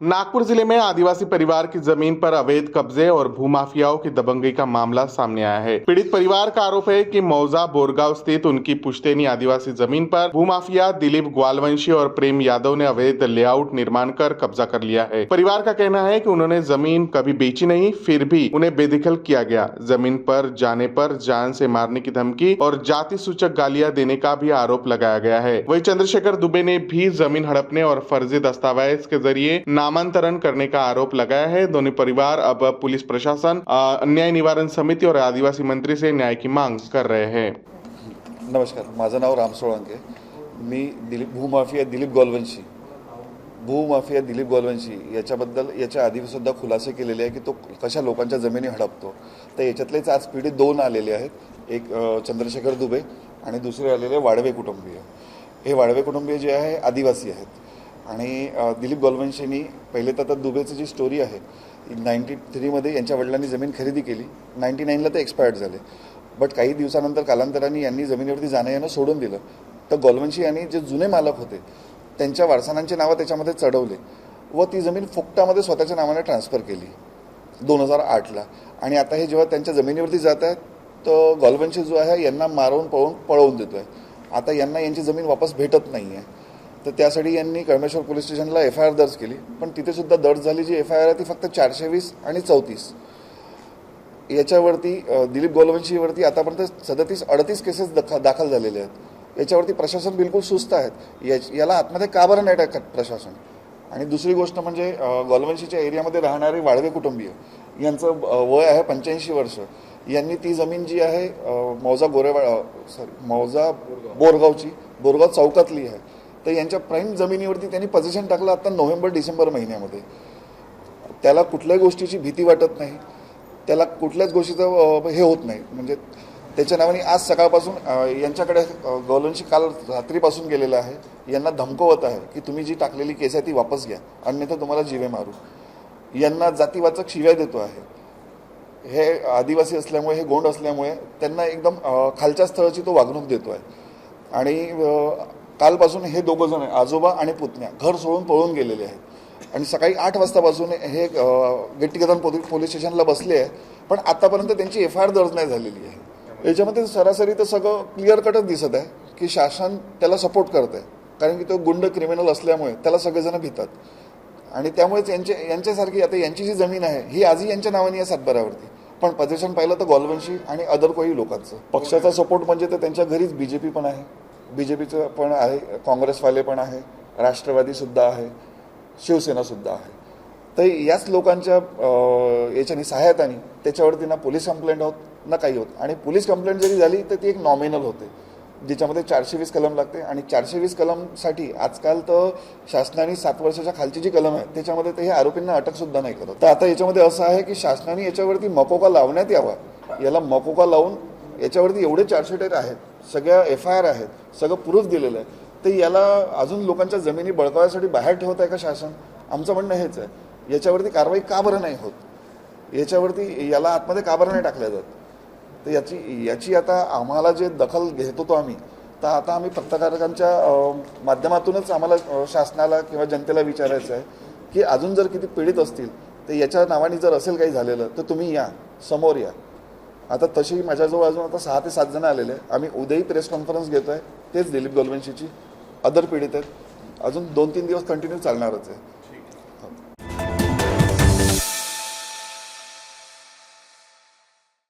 नागपुर जिले में आदिवासी परिवार की जमीन पर अवैध कब्जे और भूमाफियाओं की दबंगई का मामला सामने आया है। पीड़ित परिवार का आरोप है कि मौजा बोरगांव स्थित उनकी पुश्तैनी आदिवासी जमीन पर भूमाफिया दिलीप ग्वालवंशी और प्रेम यादव ने अवैध लेआउट निर्माण कर कब्जा कर लिया है। परिवार का कहना है कि उन्होंने जमीन कभी बेची नहीं, फिर भी उन्हें बेदखल किया गया। जमीन पर जाने पर जान से मारने की धमकी और जाति सूचक गालियां देने का भी आरोप लगाया गया है। वहीं चंद्रशेखर दुबे ने भी जमीन हड़पने और फर्जी दस्तावेज के जरिए नामांतरण करने का आरोप लगाया है। दोनों परिवार अब पुलिस प्रशासन, अन्याय निवारण समिति और आदिवासी मंत्री से न्याय की मांग कर रहे हैं। नमस्कार, माझं नाव राम सोळंके। मी भूमाफिया दिलीप ग्वालवंशी याच्याबद्दल याच्या आधी सुद्धा खुलासे केलेले आहे की तो कशा लोकांच्या जमिनी हडपतो। तर याच्यातलेच आज पीडित दोन आलेले आहेत, एक चंद्रशेखर दुबे आणि दुसरे आलेले वाडवे कुटुंबीय। हे वाडवे कुटुंबीय जे आहे आदिवासी आहेत आणि दिलीप ग्वालवंशींनी पहिले तर दुबेची जी स्टोरी आहे 93 मध्ये यांच्या वडिलांनी जमीन खरेदी केली, 99ला ते एक्सपायर्ड झाले, बट काही दिवसानंतर कालांतराने यांनी जमिनीवरती जाणं येणं सोडून दिलं। तर ग्वालवंशी यांनी जे जुने मालक होते त्यांच्या वारसांची नावं त्याच्यामध्ये चढवले व ती जमीन फुकटामध्ये स्वतःच्या नावाने ट्रान्सफर केली 2008ला। आणि आता हे जेव्हा त्यांच्या जमिनीवरती जात आहेत तर ग्वालवंशी जो आहे यांना मारून पळवून देतोय। आता यांना यांची जमीन वापस भेटत नाही आहे, तर त्यासाठी यांनी कळमेश्वर पोलीस स्टेशनला FIR दर्ज केली, पण तिथे सुद्धा दर्ज झाली जी FIR आहे ती फक्त 420 आणि 34 याच्यावरती दिलीप ग्वालवंशीवरती आतापर्यंत 37-38 केसेस दाखल झालेले आहेत। याच्यावरती प्रशासन बिलकुल सुस्त आहेत। याला आतमध्ये का बरं नाही टाकत प्रशासन? आणि दुसरी गोष्ट म्हणजे ग्वालवंशीच्या एरियामध्ये राहणारे वाडवे कुटुंबीय यांचं वय आहे 85 वर्ष। यांनी ती जमीन जी आहे मौजा बोरगाव चौकातली आहे, तर यांच्या प्राईम जमिनीवरती त्यांनी पोझिशन टाकलं आता नोव्हेंबर-डिसेंबर महिन्यामध्ये। त्याला कुठल्याही गोष्टीची भीती वाटत नाही, त्याला कुठल्याच गोष्टीचं हे होत नाही। म्हणजे त्याच्या नावाने आज सकाळपासून यांच्याकडे ग्वालवंशी काल रात्रीपासून गेलेला आहे, यांना धमकवत आहे की तुम्ही जी टाकलेली केस आहे ती वापस घ्या, अन्यथा तुम्हाला जीवे मारू। यांना जातीवाचक शिव्या देतो आहे। हे आदिवासी असल्यामुळे, हे गोंड असल्यामुळे त्यांना एकदम खालच्या स्तराची तो वागणूक देतो आहे। आणि कालपासून हे दोघं जण आजोबा आणि पुतण्या घर सोडून पळून गेलेले आहेत आणि सकाळी 8 वाजतापासून हे गेट टुगेदर पोलीस स्टेशनला बसले आहे, पण आतापर्यंत त्यांची FIR दर्ज नाही झालेली आहे। याच्यामध्ये सरासरी तर सगळं क्लिअर कटच दिसत आहे की शासन त्याला सपोर्ट करत आहे, कारण की तो गुंड क्रिमिनल असल्यामुळे त्याला सगळेजण भितात। आणि त्यामुळेच यांच्यासारखी आता यांची जी जमीन आहे ही आजही यांच्या नावाने आहे सातबाऱ्यावरती, पण पोझिशन पाहिलं तर ग्वालवंशी आणि अदर काही लोकांचं पक्षाचा सपोर्ट म्हणजे तर त्यांच्या घरीच BJP पण आहे, BJPचं पण आहे, काँग्रेसवाले पण आहे, राष्ट्रवादी सुद्धा आहे, शिवसेना सुद्धा आहे। तर याच लोकांच्या याच्यानी सहायताने त्याच्यावरती ना पोलीस कंप्लेंट होत ना काही होत। आणि पोलीस कंप्लेंट जरी झाली तर ती एक नॉमिनल होते, ज्याच्यामध्ये 420 कलम लागते। आणि 420 कलमसाठी आजकाल तर शासनाने 7 वर्षाच्या खालची जी कलम आहे त्याच्यामध्ये तर हे आरोपींना अटकसुद्धा नाही करत। तर आता याच्यामध्ये असं आहे की शासनाने याच्यावरती मकोका लावण्यात यावा, याला मकोका लावून याच्यावरती एवढे चार्जशीट आहेत, सगळ्या FIR आहेत, सगळं प्रूफ दिलेलं आहे, तर याला अजून लोकांच्या जमिनी बळकावण्यासाठी बाहेर ठेवत आहे का शासन? आमचं म्हणणं हेच आहे, याच्यावरती कारवाई का बरं नाही होत? याच्यावरती याला आतमध्ये का बरं नाही टाकल्या जात? तर याची आता आम्हाला जे दखल घेत होतो आम्ही, तर आता आम्ही पत्रकारांच्या माध्यमातूनच आम्हाला शासनाला किंवा जनतेला विचारायचं आहे की अजून जर किती पीडित असतील तर याच्या नावाने जर असेल काही झालेलं तर तुम्ही या, समोर या। आता तशी माझ्याजवळ अजून आता 6 ते 7 जण आलेले आहे। आम्ही उद्याही प्रेस कॉन्फरन्स घेतो आहे, तेच दिलीप ग्वालवंशीची, अदर पीडित आहेत, अजून 2-3 दिवस कंटिन्यू चालणारच आहे।